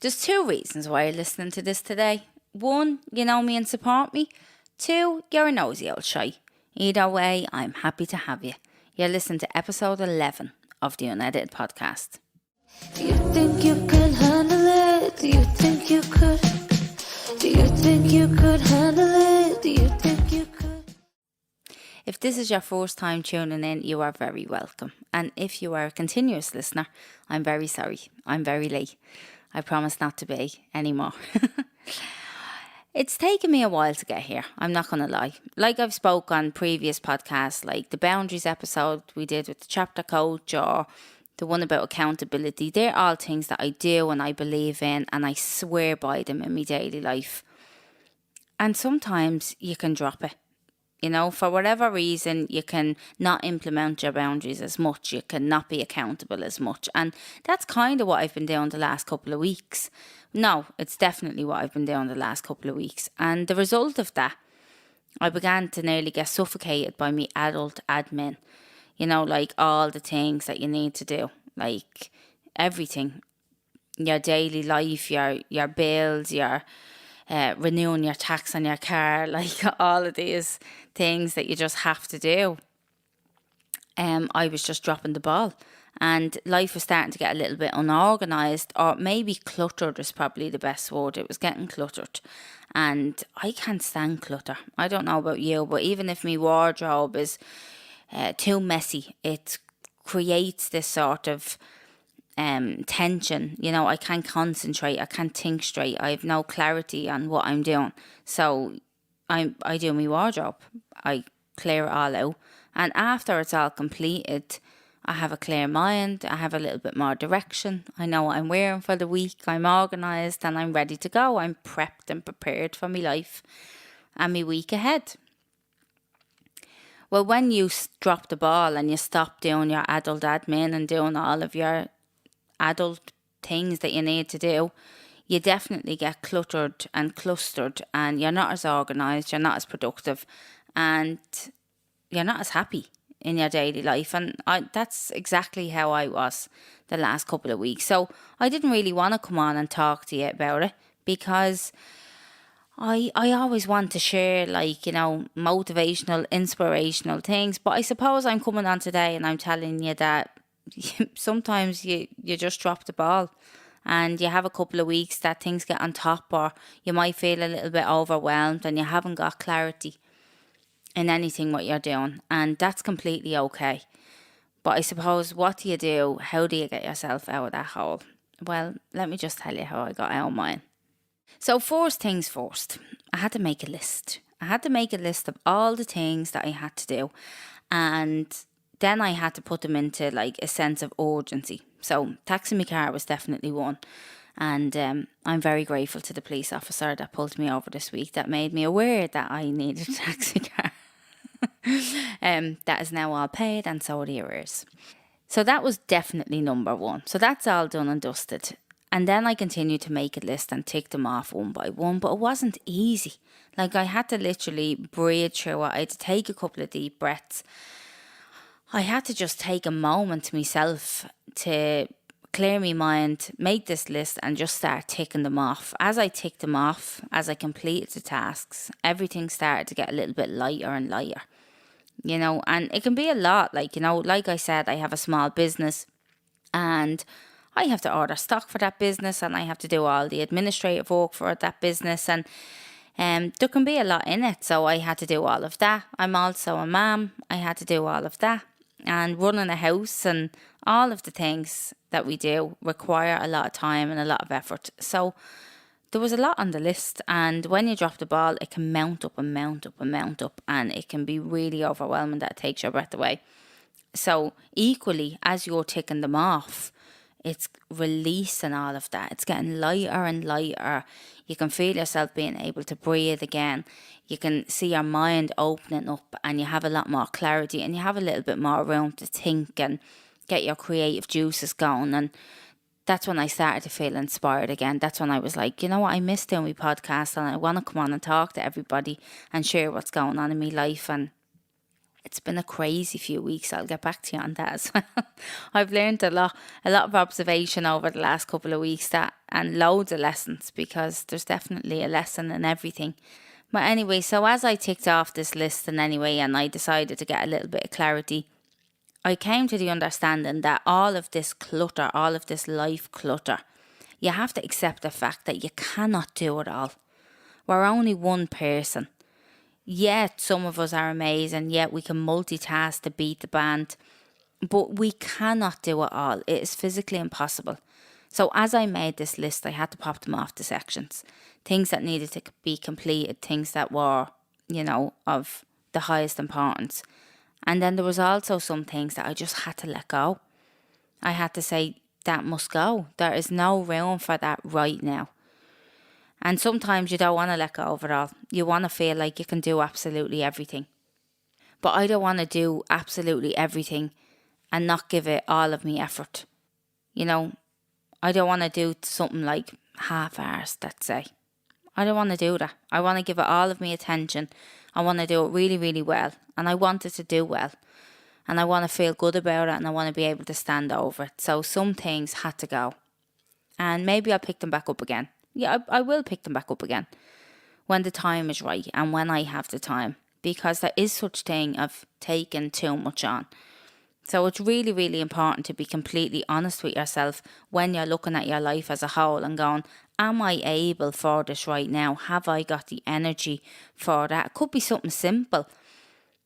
There's two reasons why you're listening to this today. One, you know me and support me. Two, you're a nosy old shy. Either way, I'm happy to have you. You're listening to episode 11 of the Unedited podcast. Do you think you could handle it? Do you think you could? Do you think you could handle it? Do you think you could? If this is your first time tuning in, you are very welcome. And if you are a continuous listener, I'm very sorry. I'm very late. I promise not to be anymore. It's taken me a while to get here. I'm not going to lie. Like I've spoke on previous podcasts, like the boundaries episode we did with the chapter coach or the one about accountability. They're all things that I do and I believe in and I swear by them in my daily life. And sometimes you can drop it. You know, for whatever reason, you can not implement your boundaries as much. You can not be accountable as much. And that's kind of what I've been doing the last couple of weeks. No, it's definitely what I've been doing the last couple of weeks. And the result of that, I began to nearly get suffocated by me adult admin. You know, like all the things that you need to do. Like everything. Your daily life, your bills, your renewing your tax on your car, like all of these things that you just have to do. I was just dropping the ball and life was starting to get a little bit unorganised, or maybe cluttered is probably the best word. It was getting cluttered and I can't stand clutter. I don't know about you, but even if my wardrobe is too messy, it creates this sort of tension. You know, I can't concentrate, I can't think straight, I have no clarity on what I'm doing. So I do my wardrobe, I clear it all out, and after it's all completed, I have a clear mind, I have a little bit more direction, I know what I'm wearing for the week, I'm organised and I'm ready to go. I'm prepped and prepared for my life and my week ahead. Well, when you drop the ball and you stop doing your adult admin and doing all of your adult things that you need to do, you definitely get cluttered and clustered and you're not as organised, you're not as productive and you're not as happy in your daily life. And that's exactly how I was the last couple of weeks. So I didn't really want to come on and talk to you about it because I always want to share, like, you know, motivational, inspirational things. But I suppose I'm coming on today and I'm telling you that sometimes you just drop the ball and you have a couple of weeks that things get on top, or you might feel a little bit overwhelmed and you haven't got clarity in anything what you're doing, and that's completely okay. But I suppose, what do you do? How do you get yourself out of that hole? Well, let me just tell you how I got out of mine. So first things first, I had to make a list. I had to make a list of all the things that I had to do, and then I had to put them into like a sense of urgency. So taxing my car was definitely one. And I'm very grateful to the police officer that pulled me over this week, that made me aware that I needed a taxi car. That is now all paid, and so are the arrears. So that was definitely number one. So that's all done and dusted. And then I continued to make a list and tick them off one by one, but it wasn't easy. Like, I had to literally breathe through it. I had to take a couple of deep breaths. I had to just take a moment to myself to clear my mind, make this list and just start ticking them off. As I ticked them off, as I completed the tasks, everything started to get a little bit lighter and lighter. You know, and it can be a lot. Like, you know, like I said, I have a small business and I have to order stock for that business and I have to do all the administrative work for that business, and there can be a lot in it. So I had to do all of that. I'm also a mum. I had to do all of that. And running a house and all of the things that we do require a lot of time and a lot of effort. So there was a lot on the list, and when you drop the ball, it can mount up and mount up and mount up, and it can be really overwhelming. That takes your breath away. So equally, as you're ticking them off, it's releasing all of that. It's getting lighter and lighter. You can feel yourself being able to breathe again. You can see your mind opening up and you have a lot more clarity and you have a little bit more room to think and get your creative juices going. And that's when I started to feel inspired again. That's when I was like, you know what, I miss doing my podcast and I want to come on and talk to everybody and share what's going on in my life. And It's been a crazy few weeks. I'll get back to you on that as well. I've learned a lot of observation over the last couple of weeks, that and loads of lessons, because there's definitely a lesson in everything. But anyway, so as I ticked off this list and I decided to get a little bit of clarity, I came to the understanding that all of this clutter, all of this life clutter, you have to accept the fact that you cannot do it all. We're only one person. Yet some of us are amazing, yet we can multitask to beat the band, but we cannot do it all. It is physically impossible. So as I made this list, I had to pop them off to sections. Things that needed to be completed, things that were, of the highest importance. And then there was also some things that I just had to let go. I had to say, that must go. There is no room for that right now. And sometimes you don't want to let go of it all. You want to feel like you can do absolutely everything. But I don't want to do absolutely everything and not give it all of me effort. I don't want to do something like half-arsed, let's say. I don't want to do that. I want to give it all of my attention. I want to do it really, really well. And I want it to do well. And I want to feel good about it, and I want to be able to stand over it. So some things had to go. And maybe I'll pick them back up again. Yeah, I will pick them back up again when the time is right and when I have the time, because there is such thing of taking too much on. So it's really, really important to be completely honest with yourself when you're looking at your life as a whole and going, am I able for this right now? Have I got the energy for that? It could be something simple.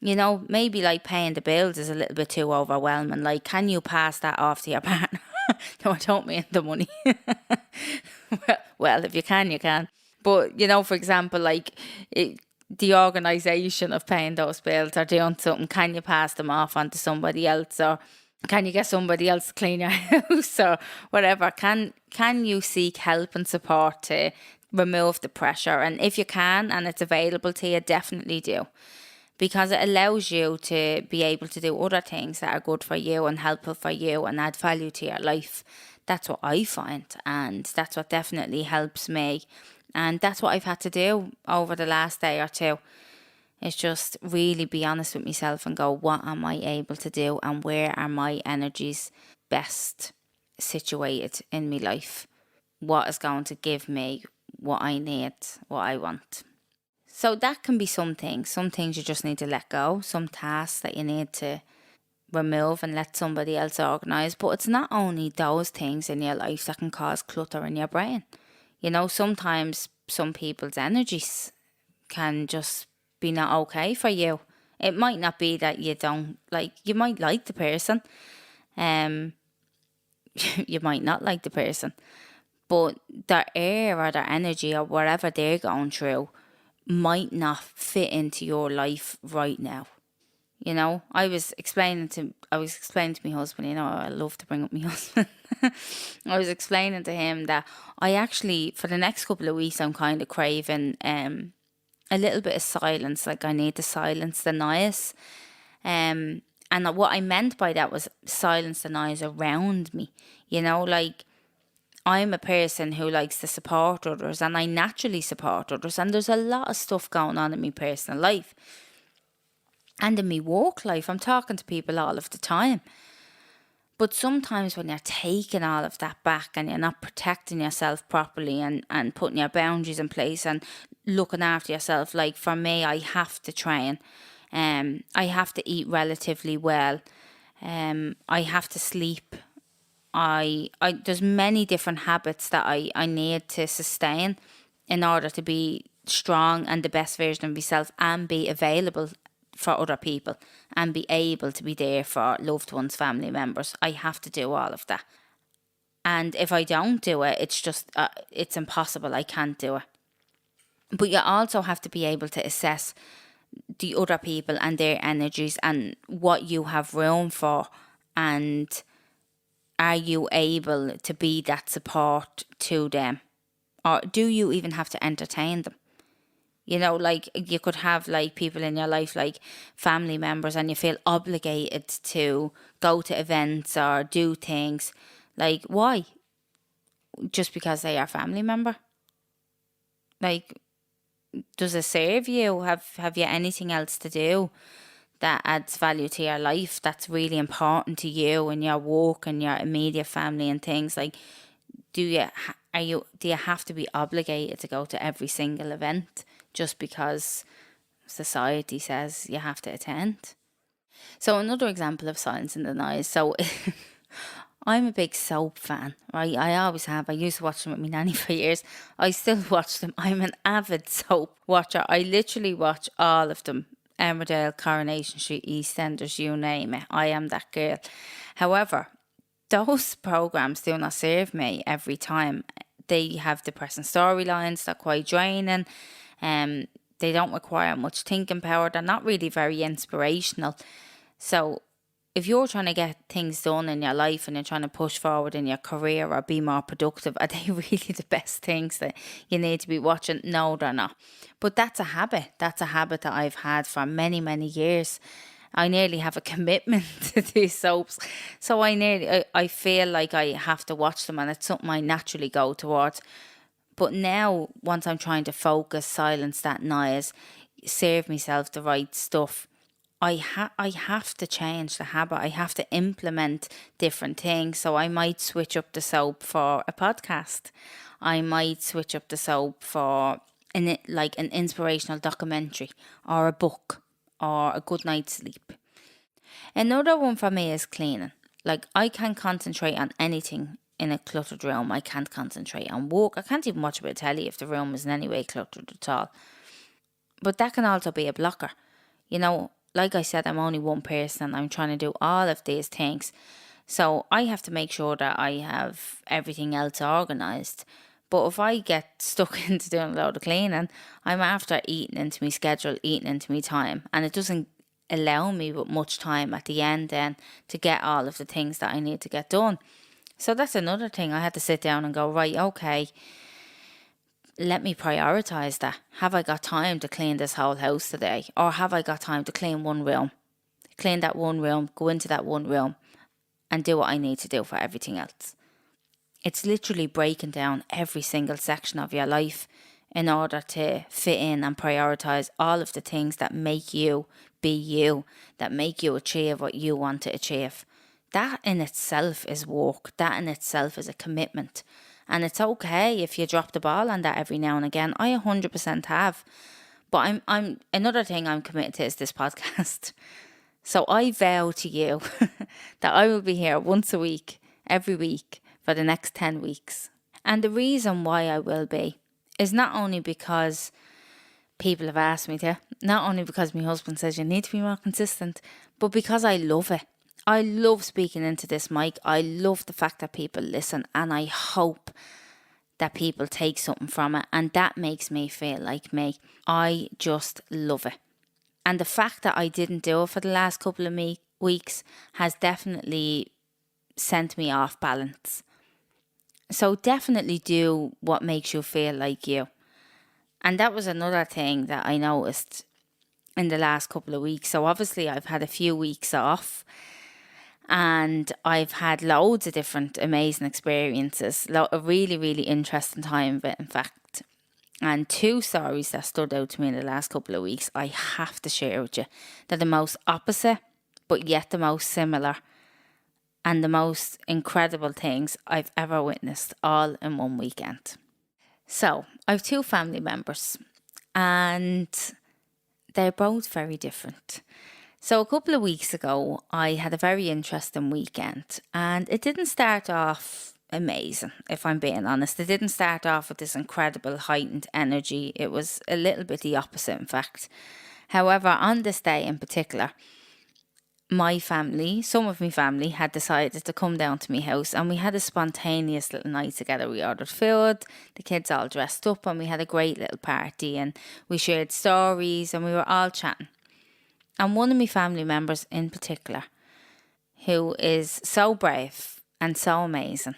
Maybe like paying the bills is a little bit too overwhelming. Like, can you pass that off to your partner? No, I don't mean the money. well, if you can, you can. But, for example, the organisation of paying those bills or doing something, can you pass them off onto somebody else? Or can you get somebody else to clean your house or whatever? Can you seek help and support to remove the pressure? And if you can and it's available to you, definitely do. Because it allows you to be able to do other things that are good for you and helpful for you and add value to your life. That's what I find, and that's what definitely helps me. And that's what I've had to do over the last day or two. Is just really be honest with myself and go, what am I able to do and where are my energies best situated in my life? What is going to give me what I need, what I want? So that can be some things. Some things you just need to let go. Some tasks that you need to remove and let somebody else organise. But it's not only those things in your life that can cause clutter in your brain. Sometimes some people's energies can just be not okay for you. It might not be that you might like the person. You might not like the person. But their air or their energy or whatever they're going through might not fit into your life right now. I was explaining to my husband, I love to bring up my husband. I was explaining to him that I actually, for the next couple of weeks, I'm kind of craving a little bit of silence. Like, I need to silence the noise. And what I meant by that was silence the noise around me. I'm a person who likes to support others, and I naturally support others. And there's a lot of stuff going on in my personal life and in my work life. I'm talking to people all of the time. But sometimes when you're taking all of that back and you're not protecting yourself properly and putting your boundaries in place and looking after yourself, like for me, I have to train. I have to eat relatively well. I have to sleep. There's many different habits that I need to sustain in order to be strong and the best version of myself and be available for other people and be able to be there for loved ones, family members. I have to do all of that. And if I don't do it, it's just, it's impossible. I can't do it. But you also have to be able to assess the other people and their energies and what you have room for, and are you able to be that support to them? Or do you even have to entertain them? You could have people in your life, like family members, and you feel obligated to go to events or do things. Like, why? Just because they are family member? Does it serve you? Have you anything else to do that adds value to your life, that's really important to you and your work and your immediate family and things, like, do you have to be obligated to go to every single event just because society says you have to attend? So another example of silence in the noise. So I'm a big soap fan, right? I always have. I used to watch them with my nanny for years. I still watch them. I'm an avid soap watcher. I literally watch all of them. Emmerdale, Coronation Street, EastEnders, you name it. I am that girl. However, those programs do not serve me every time. They have depressing storylines. They're quite draining. They don't require much thinking power. They're not really very inspirational. So if you're trying to get things done in your life and you're trying to push forward in your career or be more productive, are they really the best things that you need to be watching? No, they're not. But that's a habit. That's a habit that I've had for many, many years. I nearly have a commitment to these soaps. So I feel like I have to watch them, and it's something I naturally go towards. But now, once I'm trying to focus, silence that noise, serve myself the right stuff, I have to change the habit. I have to implement different things. So I might switch up the soap for a podcast. I might switch up the soap for an inspirational documentary or a book or a good night's sleep. Another one for me is cleaning. Like, I can't concentrate on anything in a cluttered room. I can't concentrate on work. I can't even watch a bit of telly if the room is in any way cluttered at all. But that can also be a blocker. You know, like I said, I'm only one person. I'm trying to do all of these things. So I have to make sure that I have everything else organised. But if I get stuck into doing a load of cleaning, I'm after eating into my schedule, eating into my time. And it doesn't allow me with much time at the end then to get all of the things that I need to get done. So that's another thing. I had to sit down and go, right, okay, let me prioritise that. Have I got time to clean this whole house today? Or have I got time to clean one room? Clean that one room, go into that one room and do what I need to do for everything else. It's literally breaking down every single section of your life in order to fit in and prioritise all of the things that make you be you, that make you achieve what you want to achieve. That in itself is work. That in itself is a commitment. And it's okay if you drop the ball on that every now and again. I 100% have. But I'm another thing I'm committed to is this podcast. So I vow to you that I will be here once a week, every week, for the next 10 weeks. And the reason why I will be is not only because people have asked me to, not only because my husband says you need to be more consistent, but because I love it. I love speaking into this mic. I love the fact that people listen, and I hope that people take something from it, and that makes me feel like me. I just love it. And the fact that I didn't do it for the last couple of weeks has definitely sent me off balance. So definitely do what makes you feel like you. And that was another thing that I noticed in the last couple of weeks. So obviously I've had a few weeks off and I've had loads of different amazing experiences. A really, really interesting time of it, in fact. And two stories that stood out to me in the last couple of weeks I have to share with you. They're the most opposite, but yet the most similar, and the most incredible things I've ever witnessed all in one weekend. So, I have two family members, and they're both very different. So a couple of weeks ago, I had a very interesting weekend, and it didn't start off amazing, if I'm being honest. It didn't start off with this incredible heightened energy. It was a little bit the opposite, in fact. However, on this day in particular, my family, some of my family, had decided to come down to my house, and we had a spontaneous little night together. We ordered food, the kids all dressed up, and we had a great little party, and we shared stories, and we were all chatting. And one of my family members in particular, who is so brave and so amazing,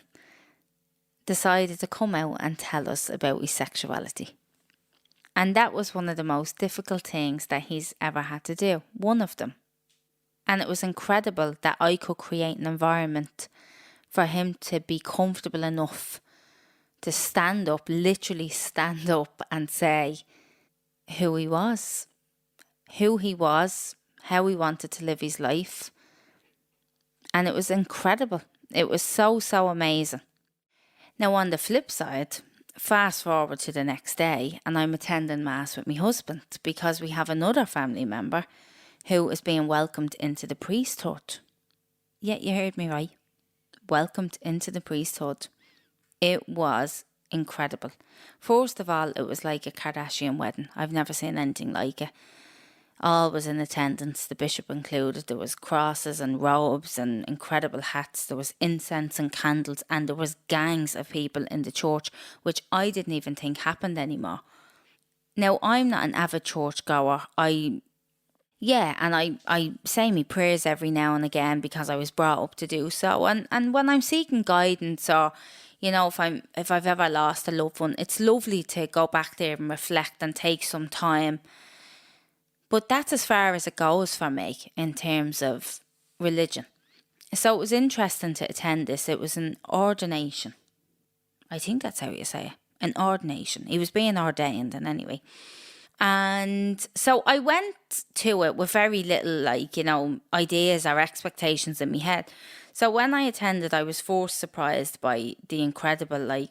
decided to come out and tell us about his sexuality. And that was one of the most difficult things that he's ever had to do, one of them. And it was incredible that I could create an environment for him to be comfortable enough to stand up, literally stand up and say who he was, how he wanted to live his life. And it was incredible. It was so, so amazing. Now, on the flip side, fast forward to the next day, and I'm attending Mass with my husband because we have another family member who is being welcomed into the priesthood. Yeah, you heard me right. Welcomed into the priesthood. It was incredible. First of all, it was like a Kardashian wedding. I've never seen anything like it. All was in attendance, the bishop included. There was crosses and robes and incredible hats. There was incense and candles, and there was gangs of people in the church, which I didn't even think happened anymore. Now, I'm not an avid church goer. I say my prayers every now and again because I was brought up to do so. And when I'm seeking guidance, or if I've ever lost a loved one, it's lovely to go back there and reflect and take some time. But that's as far as it goes for me in terms of religion. So it was interesting to attend this. It was an ordination. I think that's how you say it. An ordination. He was being ordained, and anyway. And so I went to it with very little, ideas or expectations in my head. So when I attended, I was first surprised by the incredible,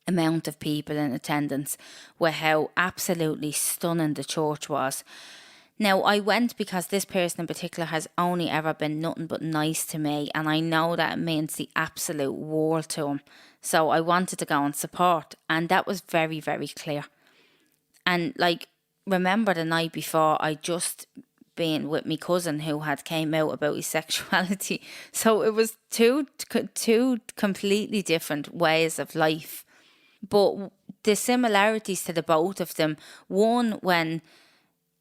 amount of people in attendance, with how absolutely stunning the church was. Now, I went because this person in particular has only ever been nothing but nice to me, and I know that it means the absolute world to him. So I wanted to go and support, and that was very, very clear. And remember the night before, I just been with my cousin who had came out about his sexuality. So it was two completely different ways of life. But the similarities to the both of them, one when,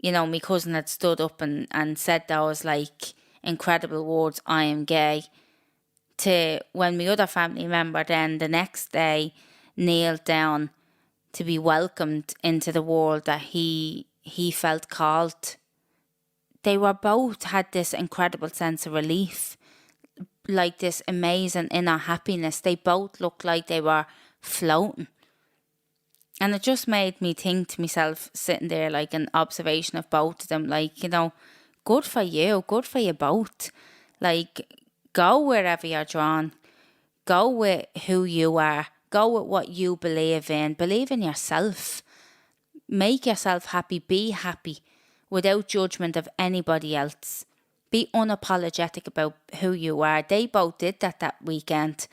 my cousin had stood up and said those incredible words, I am gay, to when my other family member then the next day kneeled down to be welcomed into the world that he felt called. They were both had this incredible sense of relief, like this amazing inner happiness. They both looked like they were floating. And it just made me think to myself, sitting there like an observation of both of them, good for you both. Go wherever you're drawn. Go with who you are. Go with what you believe in. Believe in yourself. Make yourself happy. Be happy without judgment of anybody else. Be unapologetic about who you are. They both did that weekend.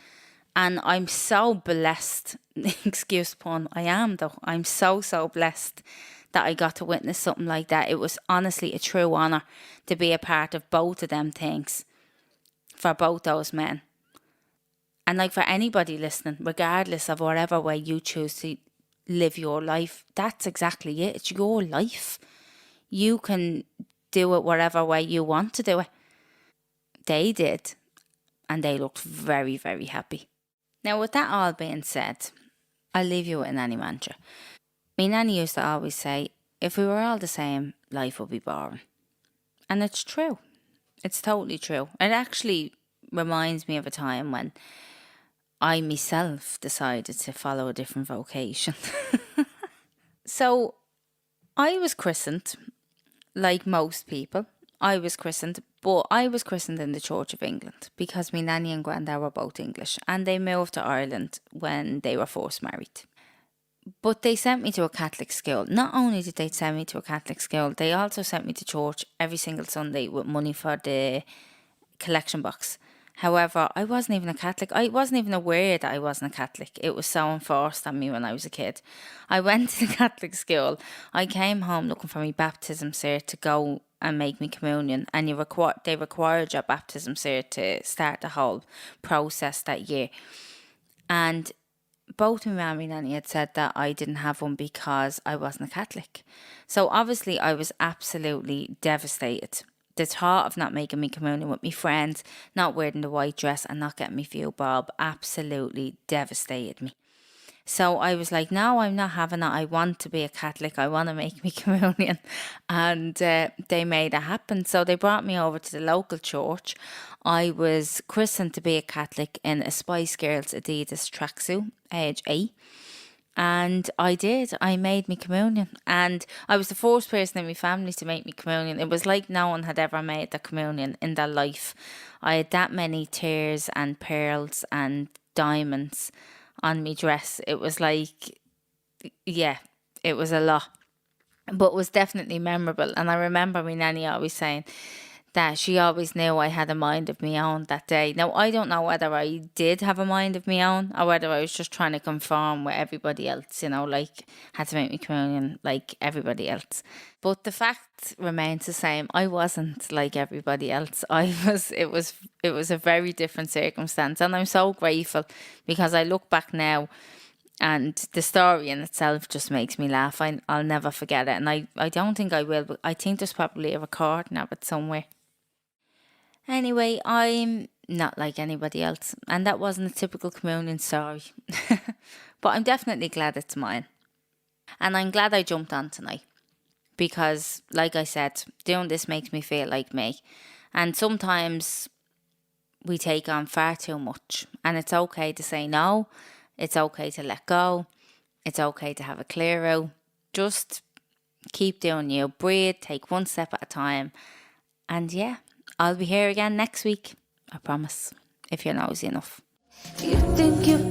And I'm so blessed. Excuse pun. I am though. I'm so, so blessed that I got to witness something like that. It was honestly a true honour to be a part of both of them things for both those men. And for anybody listening, regardless of whatever way you choose to live your life, that's exactly it. It's your life. You can do it whatever way you want to do it. They did. And they looked very, very happy. Now, with that all being said, I'll leave you with a nanny mantra. My nanny used to always say, if we were all the same, life would be boring. And it's true. It's totally true. It actually reminds me of a time when I myself decided to follow a different vocation. So I was christened, like most people. I was christened, but I was christened in the Church of England because my nanny and granddad were both English, and they moved to Ireland when they were first married. But they sent me to a Catholic school. Not only did they send me to a Catholic school, they also sent me to church every single Sunday with money for the collection box. However, I wasn't even a Catholic. I wasn't even aware that I wasn't a Catholic. It was so enforced on me when I was a kid. I went to the Catholic school. I came home looking for my baptism cert to go and make me communion. And they required your baptism cert to start the whole process that year. And both my mum and nanny had said that I didn't have one because I wasn't a Catholic. So obviously I was absolutely devastated. The thought of not making me communion with my friends, not wearing the white dress and not getting me feel bob absolutely devastated me. So I was like, no, I'm not having it. I want to be a Catholic. I want to make me communion. And they made it happen. So they brought me over to the local church. I was christened to be a Catholic in a Spice Girls Adidas tracksuit, age 8. And I did. I made me communion. And I was the first person in my family to make me communion. It was like no one had ever made the communion in their life. I had that many tears and pearls and diamonds on me dress. It was like, yeah, it was a lot. But it was definitely memorable. And I remember my nanny always saying that she always knew I had a mind of my own that day. Now, I don't know whether I did have a mind of my own or whether I was just trying to conform with everybody else, like had to make me communion like everybody else. But the fact remains the same. I wasn't like everybody else. It was a very different circumstance. And I'm so grateful because I look back now and the story in itself just makes me laugh. I'll never forget it. And I don't think I will, but I think there's probably a recording of it somewhere. Anyway, I'm not like anybody else, and that wasn't a typical communion story. But I'm definitely glad it's mine. And I'm glad I jumped on tonight because, like I said, doing this makes me feel like me. And sometimes we take on far too much, and it's okay to say no, it's okay to let go, it's okay to have a clear out. Just keep doing you, breathe, take one step at a time, and yeah. I'll be here again next week. I promise, if you're nosy enough. You think you